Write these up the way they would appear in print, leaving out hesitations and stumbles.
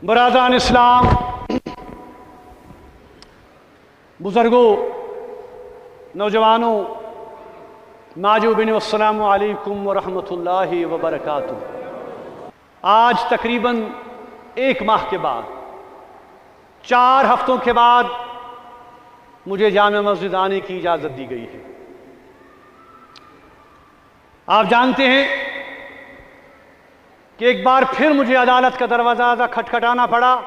برادران اسلام، بزرگوں، نوجوانوں، ناجوبین، السلام علیکم ورحمۃ اللہ وبرکاتہ۔ آج تقریباً 1 ماہ کے بعد، 4 ہفتوں کے بعد مجھے جامع مسجد آنے کی اجازت دی گئی ہے۔ آپ جانتے ہیں کہ ایک بار پھر مجھے عدالت کا دروازہ کھٹکھٹانا پڑا،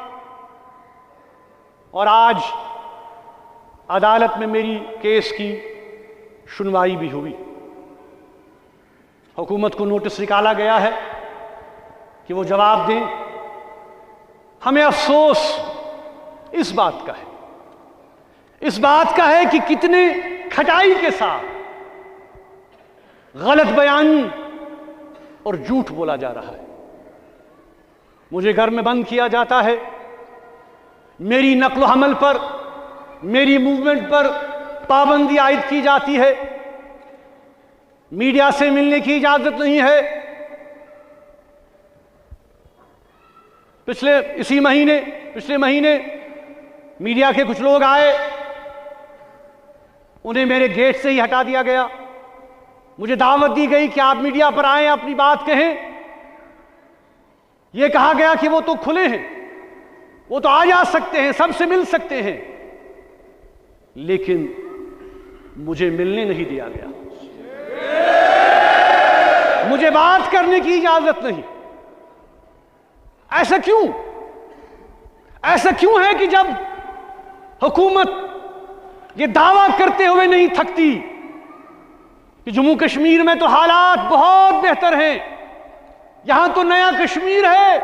اور آج عدالت میں میری کیس کی سنوائی بھی ہوئی۔ حکومت کو نوٹس نکالا گیا ہے کہ وہ جواب دیں۔ ہمیں افسوس اس بات کا ہے کہ کتنے کھٹائی کے ساتھ غلط بیانی اور جھوٹ بولا جا رہا ہے۔ مجھے گھر میں بند کیا جاتا ہے، میری نقل و حمل پر، میری موومنٹ پر پابندی عائد کی جاتی ہے، میڈیا سے ملنے کی اجازت نہیں ہے۔ پچھلے مہینے میڈیا کے کچھ لوگ آئے، انہیں میرے گیٹ سے ہی ہٹا دیا گیا۔ مجھے دعوت دی گئی کہ آپ میڈیا پر آئیں، اپنی بات کہیں۔ یہ کہا گیا کہ وہ تو کھلے ہیں، وہ تو آ جا سکتے ہیں، سب سے مل سکتے ہیں، لیکن مجھے ملنے نہیں دیا گیا، مجھے بات کرنے کی اجازت نہیں۔ ایسا کیوں ہے کہ جب حکومت یہ دعویٰ کرتے ہوئے نہیں تھکتی کہ جموں کشمیر میں تو حالات بہت بہتر ہیں، یہاں تو نیا کشمیر ہے،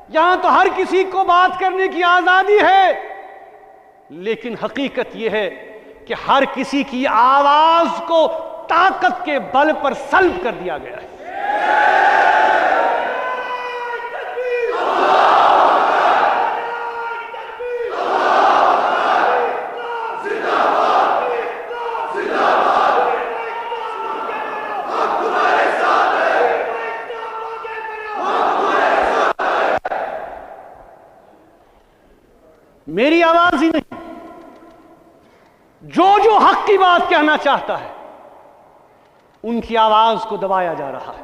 یہاں تو ہر کسی کو بات کرنے کی آزادی ہے، لیکن حقیقت یہ ہے کہ ہر کسی کی آواز کو طاقت کے بل پر سلب کر دیا گیا ہے۔ میری آواز ہی نہیں، جو حق کی بات کہنا چاہتا ہے ان کی آواز کو دبایا جا رہا ہے۔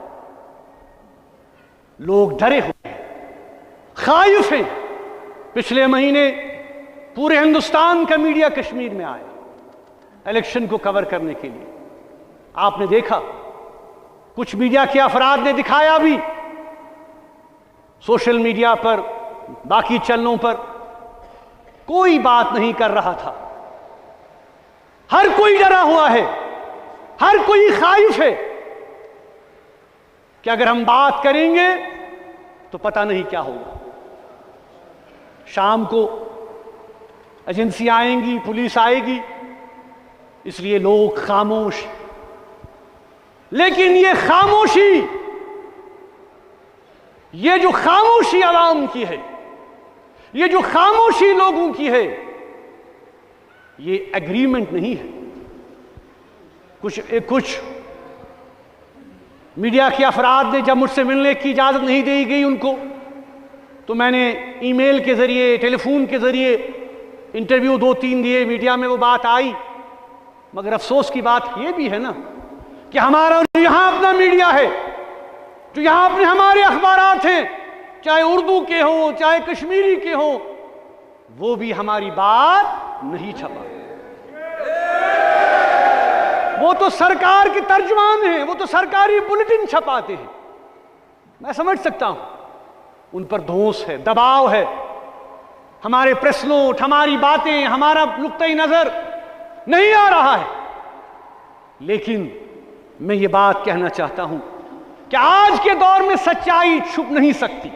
لوگ ڈرے ہوئے ہیں، خائف ہیں۔ پچھلے مہینے پورے ہندوستان کا میڈیا کشمیر میں آیا الیکشن کو کور کرنے کے لیے۔ آپ نے دیکھا، کچھ میڈیا کے افراد نے دکھایا بھی، سوشل میڈیا پر، باقی چینلوں پر کوئی بات نہیں کر رہا تھا۔ ہر کوئی ڈرا ہوا ہے، ہر کوئی خائف ہے کہ اگر ہم بات کریں گے تو پتہ نہیں کیا ہوگا۔ شام کو ایجنسی آئیں گی، پولیس آئے گی، اس لیے لوگ خاموش۔ لیکن یہ جو خاموشی عوام کی ہے، یہ جو خاموشی لوگوں کی ہے، یہ ایگریمنٹ نہیں ہے۔ کچھ میڈیا کے افراد نے جب مجھ سے ملنے کی اجازت نہیں دی گئی ان کو، تو میں نے ای میل کے ذریعے، ٹیلی فون کے ذریعے انٹرویو 2-3 دیے، میڈیا میں وہ بات آئی۔ مگر افسوس کی بات یہ بھی ہے نا کہ ہمارا یہاں اپنا میڈیا ہے، جو یہاں اپنے ہمارے اخبارات ہیں، چاہے اردو کے ہوں، چاہے کشمیری کے ہوں، وہ بھی ہماری بات نہیں چھپا۔ وہ تو سرکار کے ترجمان ہیں، وہ تو سرکاری بلیٹن چھپاتے ہیں۔ میں سمجھ سکتا ہوں ان پر دھوس ہے، دباؤ ہے، ہمارے پریس نوٹ، ہماری باتیں، ہمارا نقطۂ نظر نہیں آ رہا ہے۔ لیکن میں یہ بات کہنا چاہتا ہوں کہ آج کے دور میں سچائی چھپ نہیں سکتی،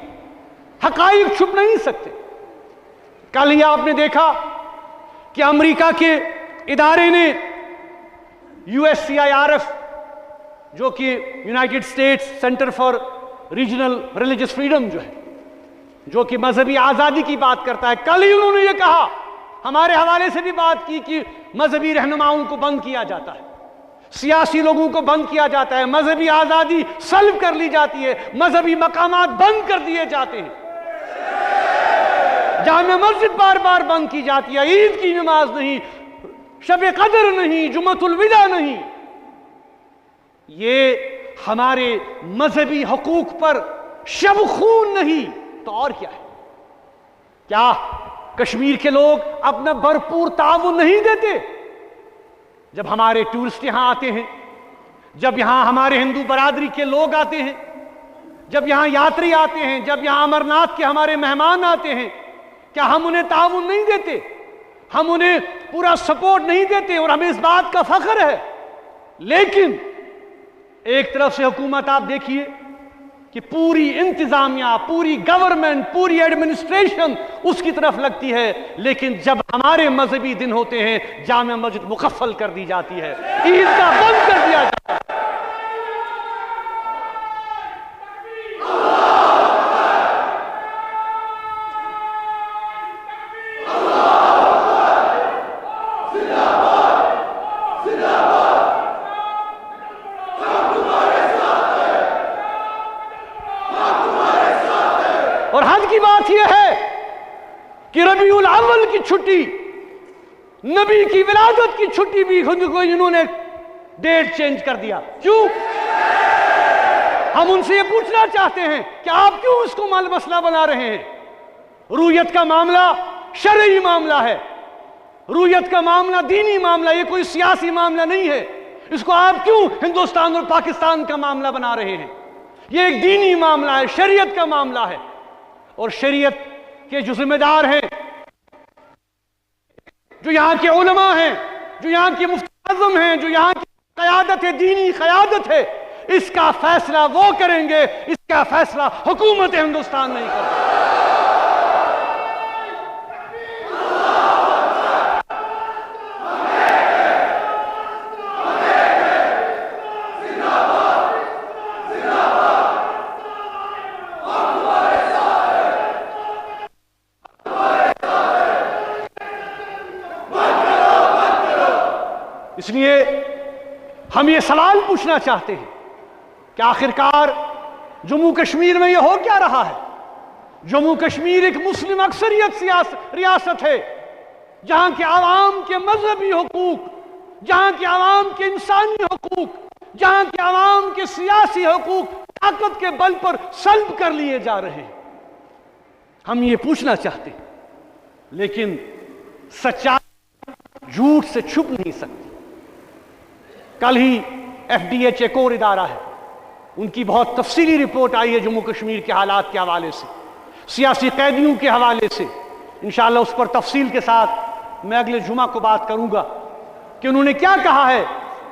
حقائق چھپ نہیں سکتے۔ کل ہی آپ نے دیکھا کہ امریکہ کے ادارے نے USCIRF، جو کہ United States centre for regional religious freedom جو ہے، جو کہ مذہبی آزادی کی بات کرتا ہے، کل ہی انہوں نے یہ کہا، ہمارے حوالے سے بھی بات کی کہ مذہبی رہنماؤں کو بند کیا جاتا ہے، سیاسی لوگوں کو بند کیا جاتا ہے، مذہبی آزادی سلب کر لی جاتی ہے، مذہبی مقامات بند کر دیے جاتے ہیں۔ جامع مسجد بار بار بند کی جاتی ہے، عید کی نماز نہیں، شب قدر نہیں، جمعۃ الوداع نہیں. یہ ہمارے مذہبی حقوق پر شب خون نہیں تو اور کیا ہے؟ کیا کشمیر کے لوگ اپنا بھرپور تعاون نہیں دیتے؟ جب ہمارے ٹورسٹ یہاں آتے ہیں، جب یہاں ہمارے ہندو برادری کے لوگ آتے ہیں، جب یہاں یاتری آتے ہیں، جب یہاں امرناتھ کے ہمارے مہمان آتے ہیں، کیا ہم انہیں تعاون نہیں دیتے؟ ہم انہیں پورا سپورٹ نہیں دیتے؟ اور ہمیں اس بات کا فخر ہے. لیکن ایک طرف سے حکومت آپ دیکھیے کہ پوری انتظامیہ، پوری گورنمنٹ، پوری ایڈمنسٹریشن اس کی طرف لگتی ہے، لیکن جب ہمارے مذہبی دن ہوتے ہیں جامع مسجد مقفل کر دی جاتی ہے، عیدگاہ بند کر دیا جاتا ہے. اور حد کی بات یہ ہے کہ ربیع الاول کی چھٹی، نبی کی ولادت کی چھٹی بھی خود کو انہوں نے ڈیٹ چینج کر دیا. کیوں؟ ہم ان سے یہ پوچھنا چاہتے ہیں کہ آپ کیوں اس کو مسئلہ بنا رہے ہیں؟ رویت کا معاملہ شرعی معاملہ ہے، رویت کا معاملہ دینی معاملہ، یہ کوئی سیاسی معاملہ نہیں ہے. اس کو آپ کیوں ہندوستان اور پاکستان کا معاملہ بنا رہے ہیں؟ یہ ایک دینی معاملہ ہے، شریعت کا معاملہ ہے. اور شریعت کے جو ذمہ دار ہیں، جو یہاں کے علماء ہیں، جو یہاں کے مفتی اعظم ہیں، جو یہاں کی قیادت ہے، دینی قیادت ہے، اس کا فیصلہ وہ کریں گے، اس کا فیصلہ حکومت ہندوستان نہیں کرے گی. اس لیے ہم یہ سوال پوچھنا چاہتے ہیں کہ آخرکار جموں کشمیر میں یہ ہو کیا رہا ہے؟ جموں کشمیر ایک مسلم اکثریت ریاست ہے، جہاں کے عوام کے مذہبی حقوق، جہاں کے عوام کے انسانی حقوق، جہاں کے عوام کے سیاسی حقوق طاقت کے بل پر سلب کر لیے جا رہے ہیں. ہم یہ پوچھنا چاہتے ہیں، لیکن سچائی جھوٹ سے چھپ نہیں سکتی. کل ہی ایف ڈی ایچ ایک اور ادارہ ہے، ان کی بہت تفصیلی رپورٹ آئی ہے جموں کشمیر کے حالات کے حوالے سے، سیاسی قیدیوں کے حوالے سے. انشاءاللہ اس پر تفصیل کے ساتھ میں اگلے جمعہ کو بات کروں گا کہ انہوں نے کیا کہا ہے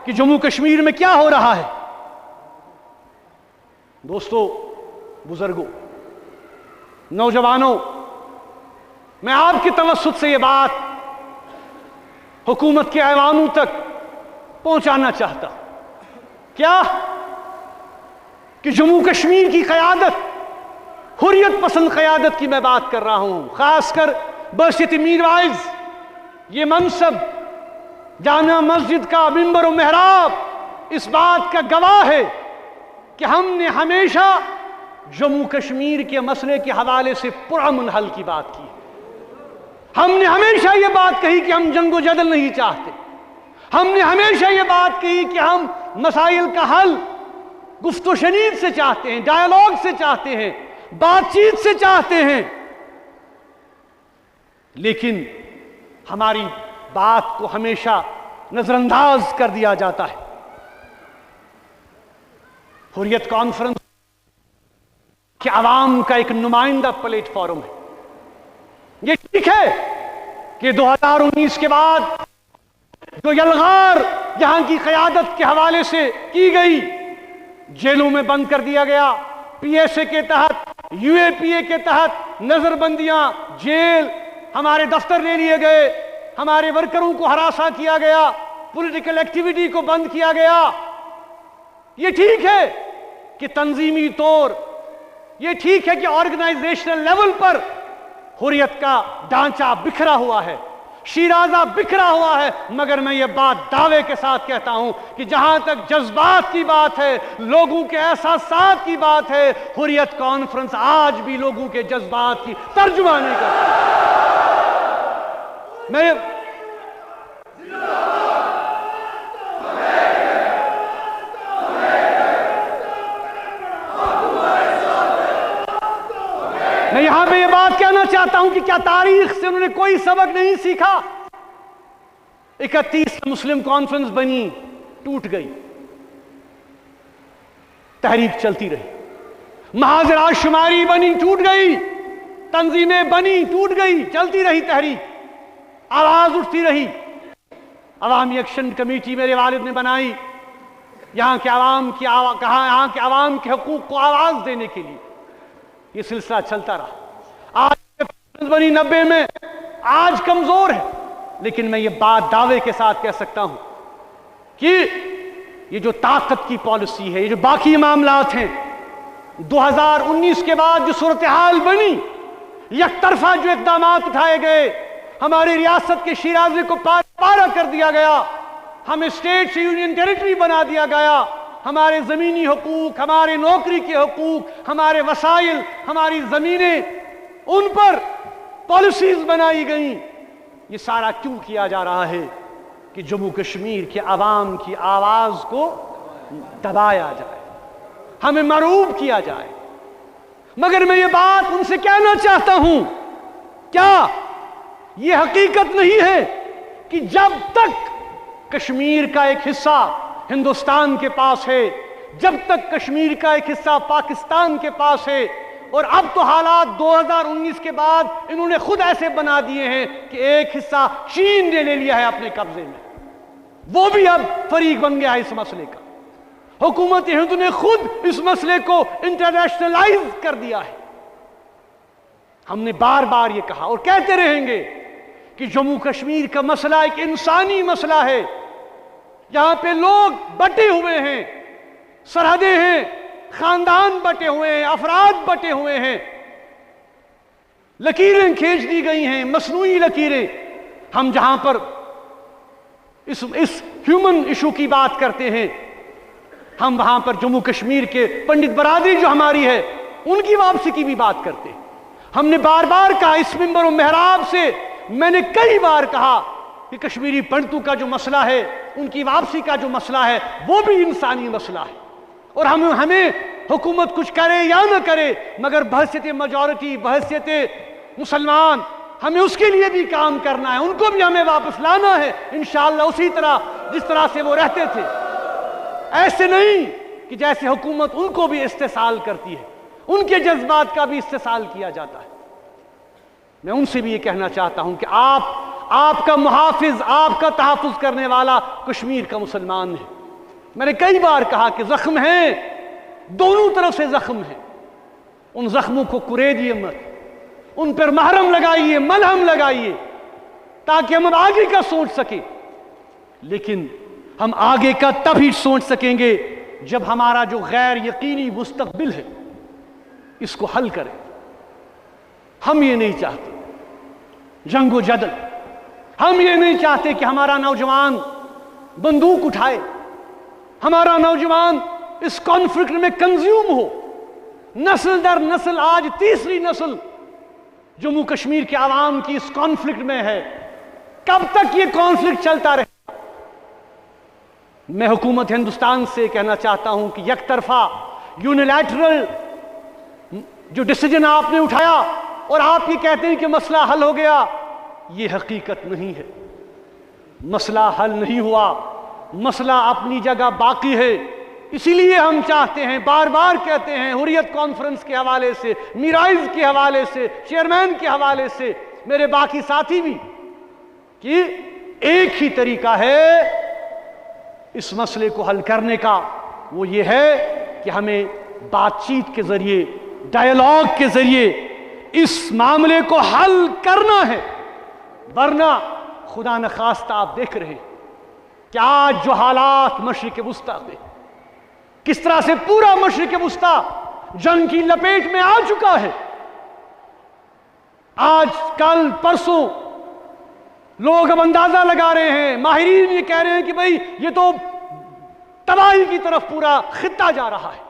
کہ جموں کشمیر میں کیا ہو رہا ہے. دوستو، بزرگوں، نوجوانوں، میں آپ کی توسط سے یہ بات حکومت کے ایوانوں تک پہنچانا چاہتا ہوں. کیا کہ جموں کشمیر کی قیادت، حریت پسند قیادت کی میں بات کر رہا ہوں، خاص کر بحیثیت میر وائز یہ منصب جامع مسجد کا منبر و محراب اس بات کا گواہ ہے کہ ہم نے ہمیشہ جموں کشمیر کے مسئلے کے حوالے سے پرامن حل کی بات کی. ہم نے ہمیشہ یہ بات کہی کہ ہم جنگ و جدل نہیں چاہتے. ہم نے ہمیشہ یہ بات کہی کہ ہم مسائل کا حل گفت و شنید سے چاہتے ہیں، ڈائیلاگ سے چاہتے ہیں، بات چیت سے چاہتے ہیں. لیکن ہماری بات کو ہمیشہ نظر انداز کر دیا جاتا ہے. حریت کانفرنس کہ عوام کا ایک نمائندہ پلیٹ فارم ہے. یہ ٹھیک ہے کہ 2019 کے بعد جو یلغار یہاں کی قیادت کے حوالے سے کی گئی، جیلوں میں بند کر دیا گیا، پی ایس اے کے تحت، یو اے پی اے کے تحت نظر بندیاں، جیل، ہمارے دفتر لے لیے گئے، ہمارے ورکروں کو ہراساں کیا گیا، پولیٹیکل ایکٹیویٹی کو بند کیا گیا. یہ ٹھیک ہے کہ تنظیمی طور، یہ ٹھیک ہے کہ آرگنائزیشنل لیول پر حریت کا ڈھانچہ بکھرا ہوا ہے، شیرازہ بکھرا ہوا ہے، مگر میں یہ بات دعوے کے ساتھ کہتا ہوں کہ جہاں تک جذبات کی بات ہے، لوگوں کے احساسات کی بات ہے، حریت کانفرنس آج بھی لوگوں کے جذبات کی ترجمہ نہیں کرتی. میں یہاں پہ یہ بات کہنا چاہتا ہوں کہ کیا تاریخ سے انہوں نے کوئی سبق نہیں سیکھا؟ 31 مسلم کانفرنس بنی، ٹوٹ گئی، تحریک چلتی رہی، محاذ راز شماری بنی، ٹوٹ گئی، تنظیمیں بنی، ٹوٹ گئی، چلتی رہی تحریک، آواز اٹھتی رہی۔ عوامی ایکشن کمیٹی میرے والد نے بنائی یہاں کے عوام کے حقوق کو آواز دینے کے لیے، یہ سلسلہ چلتا رہا۔ آج بنی 90 میں، آج کمزور ہے، لیکن میں یہ بات دعوے کے ساتھ کہہ سکتا ہوں کہ یہ جو طاقت کی پالیسی ہے، یہ جو باقی معاملات ہیں، 2019 کے بعد جو صورتحال بنی، یک طرفہ جو اقدامات اٹھائے گئے، ہماری ریاست کے شیرازے کو پارا کر دیا گیا، ہمیں اسٹیٹ سے یونین ٹیریٹری بنا دیا گیا، ہمارے زمینی حقوق، ہمارے نوکری کے حقوق، ہمارے وسائل، ہماری زمینیں، ان پر پالیسیز بنائی گئیں۔ یہ سارا کیوں کیا جا رہا ہے؟ کہ جموں کشمیر کے عوام کی آواز کو دبایا جائے، ہمیں مرعوب کیا جائے۔ مگر میں یہ بات ان سے کہنا چاہتا ہوں، کیا یہ حقیقت نہیں ہے کہ جب تک کشمیر کا ایک حصہ ہندوستان کے پاس ہے، جب تک کشمیر کا ایک حصہ پاکستان کے پاس ہے، اور اب تو حالات 2019 کے بعد انہوں نے خود ایسے بنا دیے ہیں کہ ایک حصہ چین نے لے لیا ہے اپنے قبضے میں، وہ بھی اب فریق بن گیا ہے اس مسئلے کا۔ حکومت ہند نے خود اس مسئلے کو انٹرنیشنلائز کر دیا ہے۔ ہم نے بار بار یہ کہا اور کہتے رہیں گے کہ جموں کشمیر کا مسئلہ ایک انسانی مسئلہ ہے، یہاں پہ لوگ بٹے ہوئے ہیں، سرحدیں ہیں، خاندان بٹے ہوئے ہیں، افراد بٹے ہوئے ہیں، لکیریں کھینچ دی گئی ہیں، مصنوعی لکیریں۔ ہم جہاں پر اس ہیومن ایشو کی بات کرتے ہیں، ہم وہاں پر جموں کشمیر کے پنڈت برادری جو ہماری ہے ان کی واپسی کی بھی بات کرتے ہیں۔ ہم نے بار بار کہا، اس منبر و محراب سے میں نے کئی بار کہا کہ کشمیری پنڈتوں کا جو مسئلہ ہے، ان کی واپسی کا جو مسئلہ ہے، وہ بھی انسانی مسئلہ ہے، اور ہمیں حکومت کچھ کرے یا نہ کرے، مگر بحیثیت میجورٹی، بحیثیت مسلمان، ہمیں اس کے لیے بھی کام کرنا ہے، ان کو بھی ہمیں واپس لانا ہے انشاءاللہ اسی طرح جس طرح سے وہ رہتے تھے۔ ایسے نہیں کہ جیسے حکومت ان کو بھی استحصال کرتی ہے، ان کے جذبات کا بھی استحصال کیا جاتا ہے۔ میں ان سے بھی یہ کہنا چاہتا ہوں کہ آپ کا محافظ، آپ کا تحفظ کرنے والا کشمیر کا مسلمان ہے۔ میں نے کئی بار کہا کہ زخم ہیں، دونوں طرف سے زخم ہیں، ان زخموں کو کریدیے مت، ان پر محرم لگائیے، ملہم لگائیے، تاکہ ہم آگے کا سوچ سکیں۔ لیکن ہم آگے کا تب ہی سوچ سکیں گے جب ہمارا جو غیر یقینی مستقبل ہے اس کو حل کریں۔ ہم یہ نہیں چاہتے جنگ و جدل، ہم یہ نہیں چاہتے کہ ہمارا نوجوان بندوق اٹھائے، ہمارا نوجوان اس کانفلکٹ میں کنزیوم ہو۔ نسل در نسل، آج تیسری نسل جموں کشمیر کے عوام کی اس کانفلکٹ میں ہے۔ کب تک یہ کانفلکٹ چلتا رہے؟ میں حکومت ہندوستان سے کہنا چاہتا ہوں کہ یک طرفہ یونیلیٹرل جو ڈیسیجن آپ نے اٹھایا اور آپ یہ کہتے ہیں کہ مسئلہ حل ہو گیا، یہ حقیقت نہیں ہے۔ مسئلہ حل نہیں ہوا، مسئلہ اپنی جگہ باقی ہے۔ اسی لیے ہم چاہتے ہیں، بار بار کہتے ہیں، حریت کانفرنس کے حوالے سے، میرائز کے حوالے سے، چیئرمین کے حوالے سے، میرے باقی ساتھی بھی، کہ ایک ہی طریقہ ہے اس مسئلے کو حل کرنے کا، وہ یہ ہے کہ ہمیں بات چیت کے ذریعے، ڈائیلاگ کے ذریعے اس معاملے کو حل کرنا ہے۔ ورنہ خدا نخواستہ آپ دیکھ رہے ہیں کہ آج جو حالات مشرق وسطیٰ میں، کس طرح سے پورا مشرق وسطیٰ جنگ کی لپیٹ میں آ چکا ہے۔ آج کل پرسوں لوگ اب اندازہ لگا رہے ہیں، ماہرین یہ کہہ رہے ہیں کہ بھئی یہ تو تباہی کی طرف پورا خطہ جا رہا ہے۔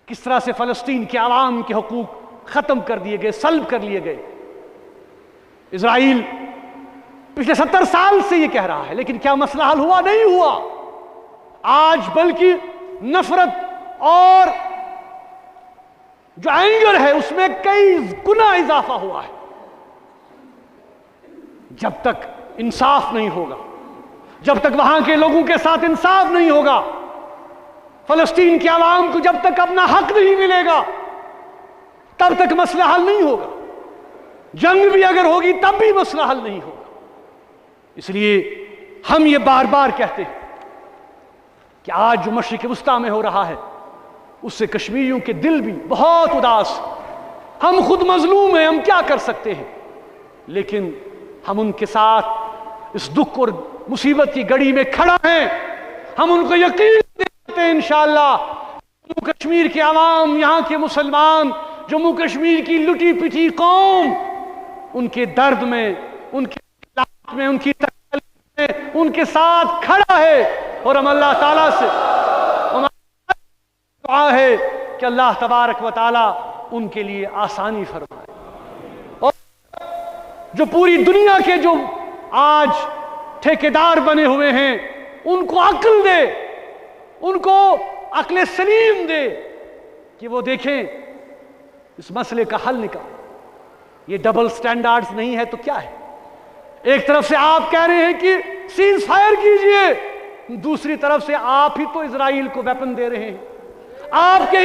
کس طرح سے فلسطین کے عوام کے حقوق ختم کر دیے گئے، سلب کر لیے گئے۔ اسرائیل پچھلے 70 سال سے یہ کہہ رہا ہے، لیکن کیا مسئلہ حل ہوا؟ نہیں ہوا۔ آج بلکہ نفرت اور جو اینگر ہے اس میں کئی گنا اضافہ ہوا ہے۔ جب تک انصاف نہیں ہوگا، جب تک وہاں کے لوگوں کے ساتھ انصاف نہیں ہوگا، فلسطین کے عوام کو جب تک اپنا حق نہیں ملے گا، تب تک مسئلہ حل نہیں ہوگا۔ جنگ بھی اگر ہوگی تب بھی مسئلہ حل نہیں ہوگا۔ اس لیے ہم یہ بار بار کہتے ہیں کہ آج جو مشرق وسطیٰ میں ہو رہا ہے اس سے کشمیریوں کے دل بھی بہت اداس۔ ہم خود مظلوم ہیں، ہم کیا کر سکتے ہیں، لیکن ہم ان کے ساتھ اس دکھ اور مصیبت کی گھڑی میں کھڑا ہیں۔ ہم ان کو یقین دیتے ہیں انشاءاللہ جموں کشمیر کے عوام، یہاں کے مسلمان، جموں کشمیر کی لٹی پٹی قوم ان کے درد میں، ان کے حالات میں، ان کی تکلیف میں ان کے ساتھ کھڑا ہے، اور ہم اللہ تعالیٰ سے دعا ہے کہ اللہ تبارک و تعالیٰ ان کے لیے آسانی فرمائے، اور جو پوری دنیا کے جو آج ٹھیکیدار بنے ہوئے ہیں ان کو عقل دے، ان کو عقل سلیم دے کہ وہ دیکھیں اس مسئلے کا حل نکال۔ یہ ڈبل سٹینڈارڈز نہیں ہے تو کیا ہے؟ ایک طرف سے آپ کہہ رہے ہیں کہ سیز فائر کیجئے، دوسری طرف سے آپ ہی تو اسرائیل کو ویپن دے رہے ہیں۔ آپ کی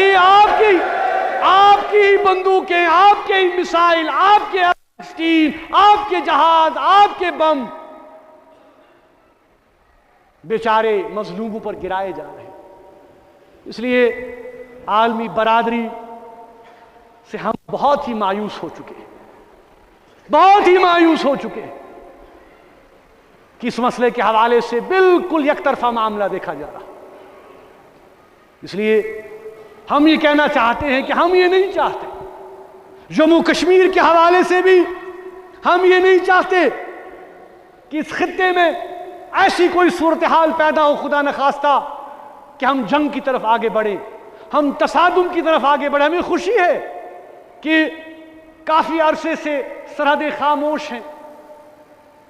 ہی بندوقیں، آپ کے ہی میسائل، آپ کے اسٹیل، آپ کے جہاز، آپ کے بم بیچارے مظلوموں پر گرائے جا رہے ہیں۔ اس لیے عالمی برادری سے ہم بہت ہی مایوس ہو چکے ہیں، بہت ہی مایوس ہو چکے ہیں کہ اس مسئلے کے حوالے سے بالکل یک طرفہ معاملہ دیکھا جا رہا۔ اس لیے ہم یہ کہنا چاہتے ہیں کہ ہم یہ نہیں چاہتے، جموں کشمیر کے حوالے سے بھی ہم یہ نہیں چاہتے کہ اس خطے میں ایسی کوئی صورتحال پیدا ہو، خدا نخواستہ، کہ ہم جنگ کی طرف آگے بڑھیں، ہم تصادم کی طرف آگے بڑھیں۔ ہمیں خوشی ہے کہ کافی عرصے سے سرحدیں خاموش ہیں،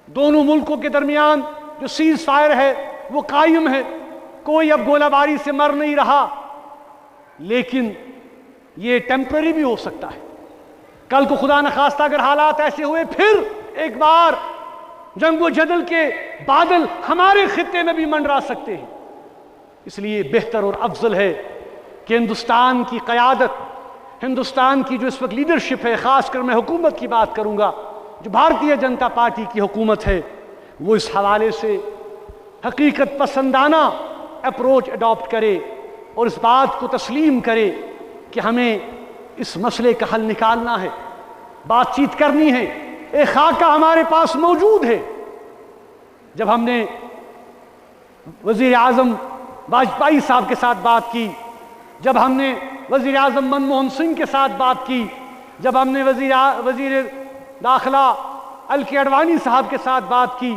دونوں ملکوں کے درمیان جو سیز فائر ہے وہ قائم ہے، کوئی اب گولہ باری سے مر نہیں رہا، لیکن یہ ٹیمپرری بھی ہو سکتا ہے۔ کل کو خدا نخواستہ اگر حالات ایسے ہوئے پھر ایک بار جنگ و جدل کے بادل ہمارے خطے میں بھی منڈرا سکتے ہیں۔ اس لیے بہتر اور افضل ہے کہ ہندوستان کی قیادت، ہندوستان کی جو اس وقت لیڈرشپ ہے، خاص کر میں حکومت کی بات کروں گا، جو بھارتیہ جنتا پارٹی کی حکومت ہے، وہ اس حوالے سے حقیقت پسندانہ اپروچ اڈاپٹ کرے اور اس بات کو تسلیم کرے کہ ہمیں اس مسئلے کا حل نکالنا ہے، بات چیت کرنی ہے۔ ایک خاکہ ہمارے پاس موجود ہے۔ جب ہم نے وزیر اعظم واجپئی صاحب کے ساتھ بات کی، جب ہم نے وزیر اعظم منموہن سنگھ کے ساتھ بات کی، جب ہم نے وزیر داخلہ ایل کے اڈوانی صاحب کے ساتھ بات کی،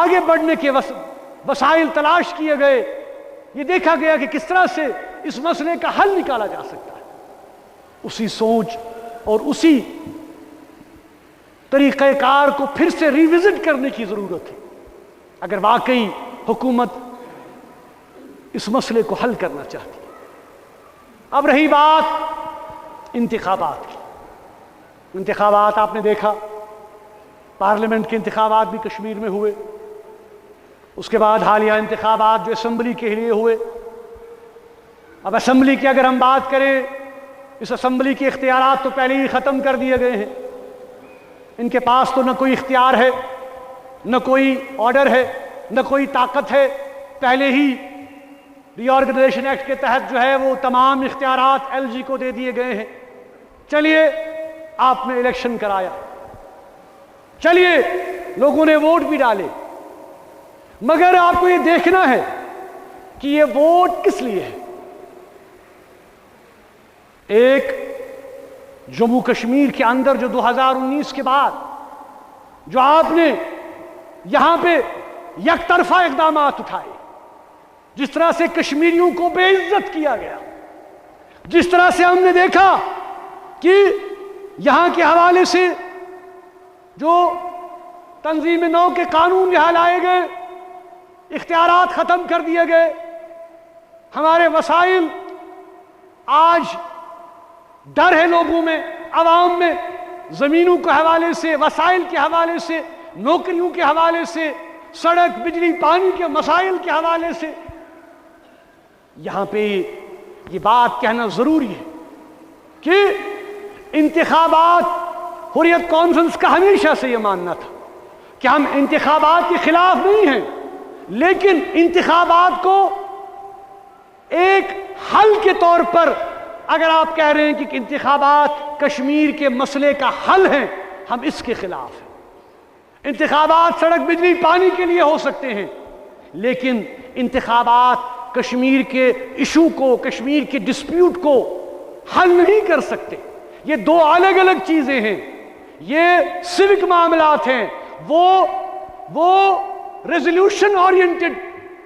آگے بڑھنے کے وسائل تلاش کیے گئے، یہ دیکھا گیا کہ کس طرح سے اس مسئلے کا حل نکالا جا سکتا ہے۔ اسی سوچ اور اسی طریقہ کار کو پھر سے ریوزٹ کرنے کی ضرورت ہے اگر واقعی حکومت اس مسئلے کو حل کرنا چاہتی ہے۔ اب رہی بات انتخابات کی، انتخابات آپ نے دیکھا، پارلیمنٹ کے انتخابات بھی کشمیر میں ہوئے، اس کے بعد حالیہ انتخابات جو اسمبلی کے لیے ہوئے۔ اب اسمبلی کی اگر ہم بات کریں، اس اسمبلی کے اختیارات تو پہلے ہی ختم کر دیے گئے ہیں، ان کے پاس تو نہ کوئی اختیار ہے، نہ کوئی آرڈر ہے، نہ کوئی طاقت ہے، پہلے ہی ری آرگنائزیشن ایکٹ کے تحت جو ہے وہ تمام اختیارات ایل جی کو دے دیے گئے ہیں۔ چلیے آپ نے الیکشن کرایا، چلیے لوگوں نے ووٹ بھی ڈالے، مگر آپ کو یہ دیکھنا ہے کہ یہ ووٹ کس لیے ہے۔ ایک جموں کشمیر کے اندر جو 2019 کے بعد جو آپ نے یہاں پہ یک طرفہ اقدامات اٹھائے، جس طرح سے کشمیریوں کو بے عزت کیا گیا، جس طرح سے ہم نے دیکھا کہ یہاں کے حوالے سے جو تنظیم نو کے قانون یہاں لائے گئے، اختیارات ختم کر دیے گئے، ہمارے وسائل، آج ڈر ہے لوگوں میں، عوام میں، زمینوں کے حوالے سے، وسائل کے حوالے سے، نوکریوں کے حوالے سے، سڑک، بجلی، پانی کے مسائل کے حوالے سے۔ یہاں پہ یہ بات کہنا ضروری ہے کہ انتخابات، حریت کانفرنس کا ہمیشہ سے یہ ماننا تھا کہ ہم انتخابات کے خلاف نہیں ہیں، لیکن انتخابات کو ایک حل کے طور پر، اگر آپ کہہ رہے ہیں کہ انتخابات کشمیر کے مسئلے کا حل ہیں، ہم اس کے خلاف ہیں۔ انتخابات سڑک، بجلی، پانی کے لیے ہو سکتے ہیں، لیکن انتخابات کشمیر کے ایشو کو، کشمیر کے ڈسپیوٹ کو حل نہیں کر سکتے۔ یہ دو الگ الگ چیزیں ہیں، یہ سیوک معاملات ہیں، وہ ریزولوشن اورینٹڈ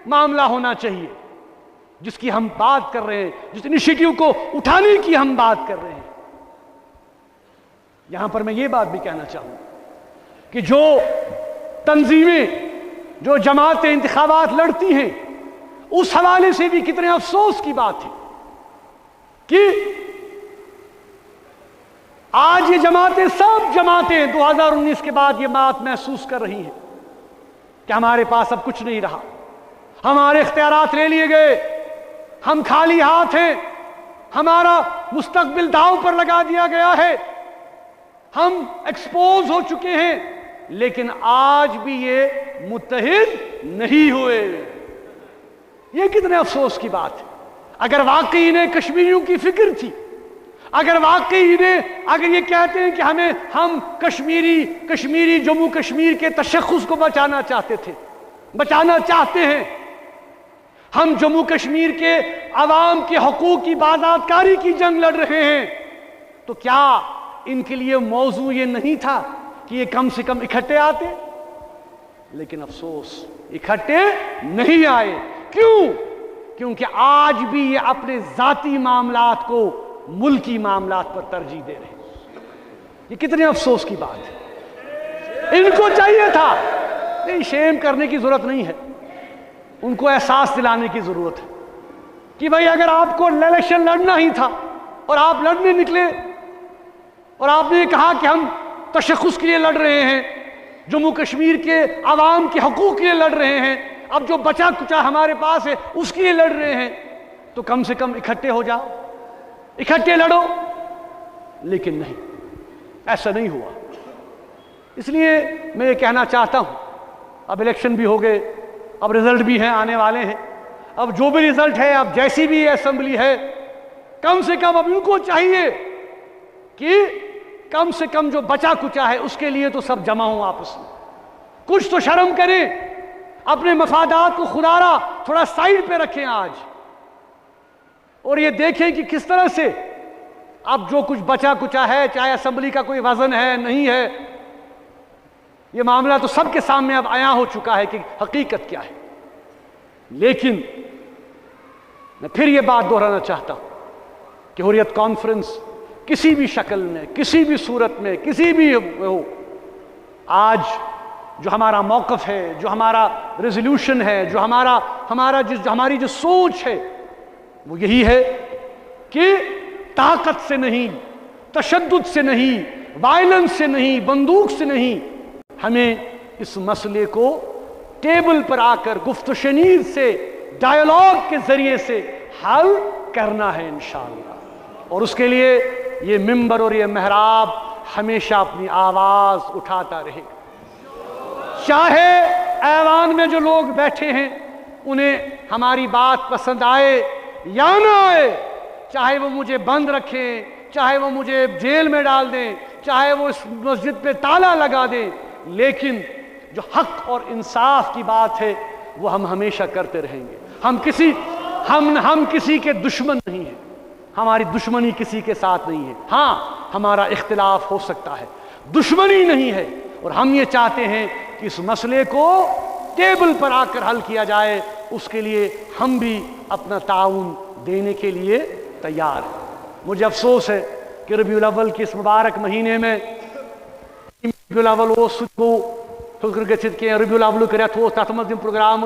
معاملہ ہونا چاہیے جس کی ہم بات کر رہے ہیں، جس انیشیٹو کو اٹھانے کی ہم بات کر رہے ہیں۔ یہاں پر میں یہ بات بھی کہنا چاہوں کہ جو تنظیمیں، جو جماعتیں انتخابات لڑتی ہیں، اس حوالے سے بھی کتنے افسوس کی بات ہے کہ آج یہ جماعتیں، سب جماعتیں 2019 کے بعد یہ بات محسوس کر رہی ہیں کہ ہمارے پاس اب کچھ نہیں رہا، ہمارے اختیارات لے لیے گئے، ہم خالی ہاتھ ہیں، ہمارا مستقبل داؤ پر لگا دیا گیا ہے، ہم ایکسپوز ہو چکے ہیں، لیکن آج بھی یہ متحد نہیں ہوئے۔ یہ کتنے افسوس کی بات ہے۔ اگر واقعی انہیں کشمیریوں کی فکر تھی، اگر واقعی انہیں، اگر یہ کہتے ہیں کہ ہم کشمیری جموں کشمیر کے تشخص کو بچانا چاہتے تھے، بچانا چاہتے ہیں، ہم جموں کشمیر کے عوام کے حقوق کی بازآبادکاری کی جنگ لڑ رہے ہیں، تو کیا ان کے لیے موضوع یہ نہیں تھا کہ یہ کم سے کم اکٹھے آتے؟ لیکن افسوس، اکٹھے نہیں آئے۔ کیوں؟ کیونکہ آج بھی یہ اپنے ذاتی معاملات کو ملکی معاملات پر ترجیح دے رہے ہیں۔ یہ کتنے افسوس کی بات ہے۔ ان کو چاہیے تھا، نہیں، شیم کرنے کی ضرورت نہیں ہے، ان کو احساس دلانے کی ضرورت ہے کہ بھائی اگر آپ کو الیکشن لڑنا ہی تھا اور آپ لڑنے نکلے اور آپ نے کہا کہ ہم تشخص کے لیے لڑ رہے ہیں، جموں کشمیر کے عوام کے حقوق کے لیے لڑ رہے ہیں، اب جو بچا کچا ہمارے پاس ہے اس کے لیے لڑ رہے ہیں، تو کم سے کم اکٹھے ہو جاؤ، اکٹھے لڑو۔ لیکن نہیں، ایسا نہیں ہوا۔ اس لیے میں یہ کہنا چاہتا ہوں، اب الیکشن بھی ہو گئے، اب رزلٹ بھی ہیں، آنے والے ہیں، اب جو بھی رزلٹ ہے، اب جیسی بھی اسمبلی ہے، کم سے کم اب ان کو چاہیے کہ کم سے کم جو بچا کچا ہے اس کے لیے تو سب جمع ہوں آپس میں، کچھ تو شرم کریں، اپنے مفادات کو خدارا تھوڑا سائیڈ پہ رکھیں آج، اور یہ دیکھیں کہ کس طرح سے اب جو کچھ بچا کچا ہے، چاہے اسمبلی کا کوئی وزن ہے نہیں ہے، یہ معاملہ تو سب کے سامنے اب عیاں ہو چکا ہے کہ حقیقت کیا ہے۔ لیکن میں پھر یہ بات دہرانا چاہتا ہوں کہ حریت کانفرنس کسی بھی شکل میں، کسی بھی صورت میں، کسی بھی ہو، آج جو ہمارا موقف ہے، جو ہمارا ریزولوشن ہے، جو ہماری جو سوچ ہے، وہ یہی ہے کہ طاقت سے نہیں، تشدد سے نہیں، وائلنس سے نہیں، بندوق سے نہیں، ہمیں اس مسئلے کو ٹیبل پر آ کر گفت و شنید سے، ڈائیلاگ کے ذریعے سے حل کرنا ہے انشاءاللہ۔ اور اس کے لیے یہ ممبر اور یہ محراب ہمیشہ اپنی آواز اٹھاتا رہے گا، چاہے ایوان میں جو لوگ بیٹھے ہیں انہیں ہماری بات پسند آئے یا نہ آئے، چاہے وہ مجھے بند رکھیں، چاہے وہ مجھے جیل میں ڈال دیں، چاہے وہ اس مسجد پہ تالا لگا دیں، لیکن جو حق اور انصاف کی بات ہے وہ ہم ہمیشہ کرتے رہیں گے۔ ہم کسی کے دشمن نہیں ہیں، ہماری دشمنی کسی کے ساتھ نہیں ہے، ہاں ہمارا اختلاف ہو سکتا ہے، دشمنی نہیں ہے، اور ہم یہ چاہتے ہیں کہ اس مسئلے کو ٹیبل پر آ کر حل کیا جائے، اس کے لیے ہم بھی اپنا تعاون دینے کے لیے تیار ہیں۔ مجھے افسوس ہے کہ ربیع الاول کے اس مبارک مہینے میں ربیع الاول گو ہر گھت کی ربیع الاول رت تر مز پروگرام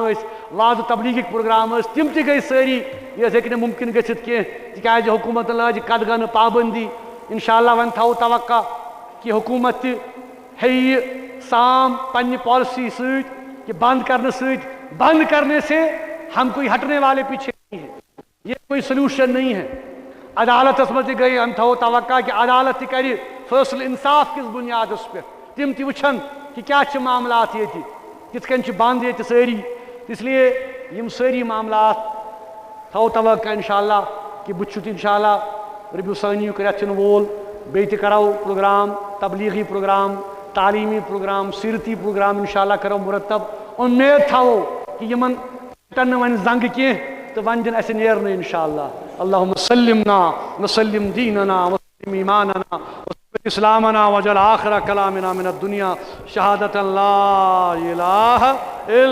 واضح تبلیغ پروگرام تم تہ گئی ساری یہ ہیٚکہِ نہٕ ممکن گژھِتھ کینٛہہ تکیازِ حکومت لاج قدغن پابندی انشاءاللہ وۄنۍ تھاوو توقع کہ حکومت تہ ہے سام پنہ پالسی سۭتۍ کہ بند کرنے سے ہم کوئی ہٹنے والے پیچھے نہیں ہیں، یہ کوئی سلوشن نہیں ہے۔ عدالت مز تہ گئی ہم تھاوو توقع کہ عدالت تہ کر فیصلہ انصاف کس بنیاد پہ تم تہ وچھن کہ کیا معاملات یہ کت کن بند یہ ساری، اس لیے یم ساری معاملات تھاو توقع انشاءاللہ کہ بہ چھُس انشاءاللہ ربیع ثانی رت وول بیٚیہِ تہِ کرو پروگرام تبلیغی پروگرام تعلیمی پروگرام سیرتی پروگرام انشاءاللہ کرو مرتب امید تھاو کہ یمن ٹن ون زنگ کی تو ون دن اسے نیرن انشاءاللہ اللہم سلمنا وسلم دیننا وسلم ایماننا وسلم اسلامنا وجل آخر کلامنا من الدنیا شہادت لا الہ الا